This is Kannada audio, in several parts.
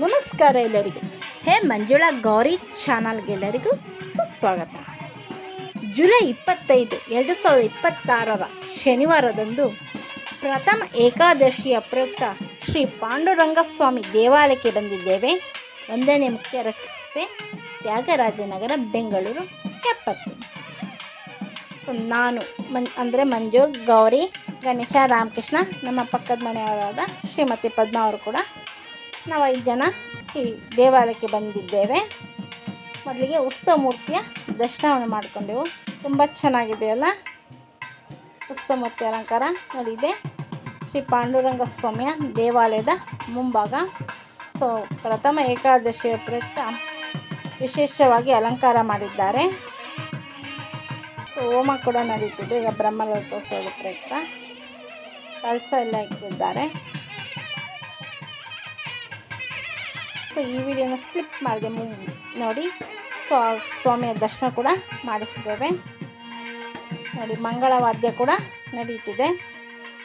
ನಮಸ್ಕಾರ ಎಲ್ಲರಿಗೂ. ಹೇ ಮಂಜುಳಾ ಗೌರಿ ಚಾನಲ್ಗೆಲ್ಲರಿಗೂ ಸುಸ್ವಾಗತ. ಜುಲೈ 25, 2026 ಶನಿವಾರದಂದು ಪ್ರಥಮ ಏಕಾದಶಿಯ ಪ್ರಯುಕ್ತ ಶ್ರೀ ಪಾಂಡುರಂಗಸ್ವಾಮಿ ದೇವಾಲಯಕ್ಕೆ ಬಂದಿದ್ದೇವೆ. 1ನೇ ಮುಖ್ಯ ರಸ್ತೆ, ತ್ಯಾಗರಾಜನಗರ, ಬೆಂಗಳೂರು 70. ನಾನು ಮಂಜು, ಗೌರಿ, ಗಣೇಶ, ರಾಮಕೃಷ್ಣ, ನಮ್ಮ ಪಕ್ಕದ ಮನೆಯವರಾದ ಶ್ರೀಮತಿ ಪದ್ಮ ಅವರು ಕೂಡ ನಾವು 5 ಜನ ಈ ದೇವಾಲಯಕ್ಕೆ ಬಂದಿದ್ದೇವೆ. ಮೊದಲಿಗೆ ಉತ್ಸವ ಮೂರ್ತಿಯ ದರ್ಶನವನ್ನು ಮಾಡಿಕೊಂಡೆವು. ತುಂಬ ಚೆನ್ನಾಗಿದೆಯಲ್ಲ ಉತ್ಸವ ಮೂರ್ತಿ ಅಲಂಕಾರ. ನೋಡಿದೆ ಶ್ರೀ ಪಾಂಡುರಂಗ ಸ್ವಾಮಿಯ ದೇವಾಲಯದ ಮುಂಭಾಗ. ಪ್ರಥಮ ಏಕಾದಶಿಯ ಪ್ರಯುಕ್ತ ವಿಶೇಷವಾಗಿ ಅಲಂಕಾರ ಮಾಡಿದ್ದಾರೆ. ಹೋಮ ಕೂಡ ನಡೀತಿದೆ. ಈಗ ಬ್ರಹ್ಮರಥೋತ್ಸವದ ಪ್ರಯುಕ್ತ ಕಳಸ ಎಲ್ಲ ಇಟ್ಟಿದ್ದಾರೆ. ಈ ವಿಡಿಯೋನ ಸ್ಕಿಪ್ ಮಾಡಿದೆ ನೋಡಿ. ಆ ಸ್ವಾಮಿಯ ದರ್ಶನ ಕೂಡ ಮಾಡಿಸಿದ್ದೇವೆ ನೋಡಿ. ಮಂಗಳವಾದ್ಯ ಕೂಡ ನಡೀತಿದೆ.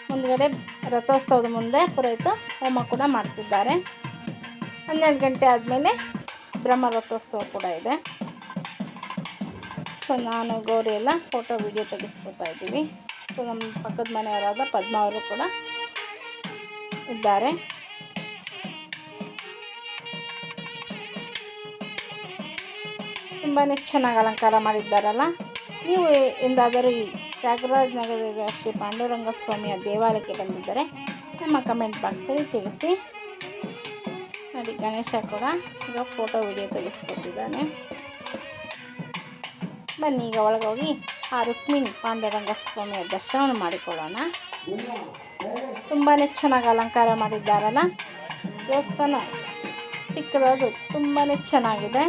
ಮುಂದುಗಡೆ ರಥೋತ್ಸವದ ಮುಂದೆ ಪುರೋಹಿತ ಹೋಮ ಕೂಡ ಮಾಡ್ತಿದ್ದಾರೆ. 12 ಗಂಟೆ ಆದಮೇಲೆ ಬ್ರಹ್ಮ ರಥೋತ್ಸವ ಕೂಡ ಇದೆ. ನಾನು ಗೌರಿ ಎಲ್ಲ ಫೋಟೋ ವಿಡಿಯೋ ತೆಗೆಸ್ಕೊತಾ ಇದ್ದೀವಿ. ನಮ್ಮ ಪಕ್ಕದ ಮನೆಯವರಾದ ಪದ್ಮ ಅವರು ಕೂಡ ಇದ್ದಾರೆ. ತುಂಬಾ ಚೆನ್ನಾಗಿ ಅಲಂಕಾರ ಮಾಡಿದ್ದಾರಲ್ಲ. ನೀವು ಎಂದಾದರೂ ಈ ತ್ಯಾಗರಾಜನಗರದ ಶ್ರೀ ಪಾಂಡುರಂಗ ಸ್ವಾಮಿಯ ದೇವಾಲಯಕ್ಕೆ ಬಂದಿದ್ದರೆ ನಮ್ಮ ಕಮೆಂಟ್ ಬಾಕ್ಸಲ್ಲಿ ತಿಳಿಸಿ. ನೋಡಿ ಗಣೇಶ ಕೂಡ ಈಗ ಫೋಟೋ ವಿಡಿಯೋ ತೆಗೆಸ್ಕೊತಿದ್ದಾನೆ. ಬನ್ನಿ ಈಗ ಒಳಗೋಗಿ ಆ ರುಕ್ಮಿಣಿ ಪಾಂಡುರಂಗ ಸ್ವಾಮಿಯ ದರ್ಶನವನ್ನು ಮಾಡಿಕೊಳ್ಳೋಣ. ತುಂಬಾ ಚೆನ್ನಾಗಿ ಅಲಂಕಾರ ಮಾಡಿದ್ದಾರಲ್ಲ. ದೇವಸ್ಥಾನ ಚಿಕ್ಕದಾದು ತುಂಬಾ ಚೆನ್ನಾಗಿದೆ.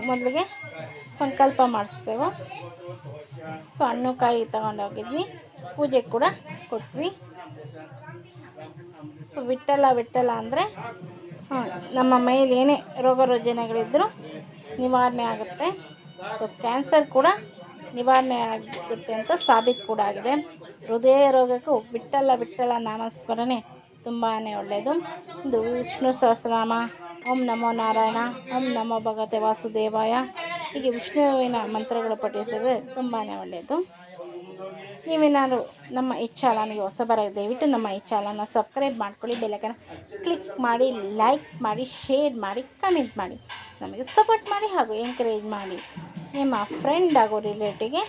ಮೊದಲಿಗೆ ಸಂಕಲ್ಪ ಮಾಡಿಸ್ತೇವೆ. ಹಣ್ಣು ಕಾಯಿ ತಗೊಂಡೋಗಿದ್ವಿ, ಪೂಜೆ ಕೂಡ ಕೊಟ್ವಿ. ವಿಠ್ಠಲ ಅಂದರೆ ನಮ್ಮ ಮೈಯಲ್ಲಿ ಏನೇ ರೋಗ ರುಜಿನಗಳಿದ್ದರೂ ನಿವಾರಣೆ ಆಗುತ್ತೆ. ಕ್ಯಾನ್ಸರ್ ಕೂಡ ನಿವಾರಣೆ ಆಗುತ್ತೆ ಅಂತ ಸಾಬೀತು ಕೂಡ ಆಗಿದೆ. ಹೃದಯ ರೋಗಕ್ಕೂ ವಿಠ್ಠಲ ನಾಮಸ್ಮರಣೆ ತುಂಬಾ ಒಳ್ಳೆಯದು. ಇದು ವಿಷ್ಣು ಸಹಸ್ರನಾಮ, ಓಂ ನಮೋ ನಾರಾಯಣ, ಓಂ ನಮೋ ಭಗವತೆ ವಾಸುದೇವಾಯ, ಹೀಗೆ ವಿಷ್ಣುವಿನ ಮಂತ್ರಗಳು ಪಠಿಸಿದರೆ ತುಂಬಾ ಒಳ್ಳೆಯದು. ನೀವೇನಾದ್ರು ನಮ್ಮ ಈ ಚಾನಲ್ಗೆ ಹೊಸಬರ ದಯವಿಟ್ಟು ನಮ್ಮ ಈ ಚಾನಲ್ನ ಸಬ್ಸ್ಕ್ರೈಬ್ ಮಾಡ್ಕೊಳ್ಳಿ. ಬೆಲ್ಲೈಕನ್ ಕ್ಲಿಕ್ ಮಾಡಿ, ಲೈಕ್ ಮಾಡಿ, ಶೇರ್ ಮಾಡಿ, ಕಮೆಂಟ್ ಮಾಡಿ, ನಮಗೆ ಸಪೋರ್ಟ್ ಮಾಡಿ ಹಾಗೂ ಎಂಕರೇಜ್ ಮಾಡಿ. ನಿಮ್ಮ ಫ್ರೆಂಡ್ ಹಾಗೂ ರಿಲೇಟಿವ್ಗೆ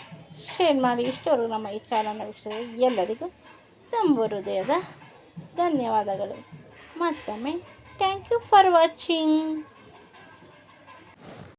ಶೇರ್ ಮಾಡಿ. ಇಷ್ಟವರೆಗೂ ನಮ್ಮ ಈ ಚಾನಲ್ನ ವೀಕ್ಷಕರು ಎಲ್ಲರಿಗೂ ತುಂಬ ಹೃದಯದ ಧನ್ಯವಾದಗಳು. ಮತ್ತೊಮ್ಮೆ ಥ್ಯಾಂಕ್ ಯು ಫಾರ್ ವಾಚಿಂಗ್.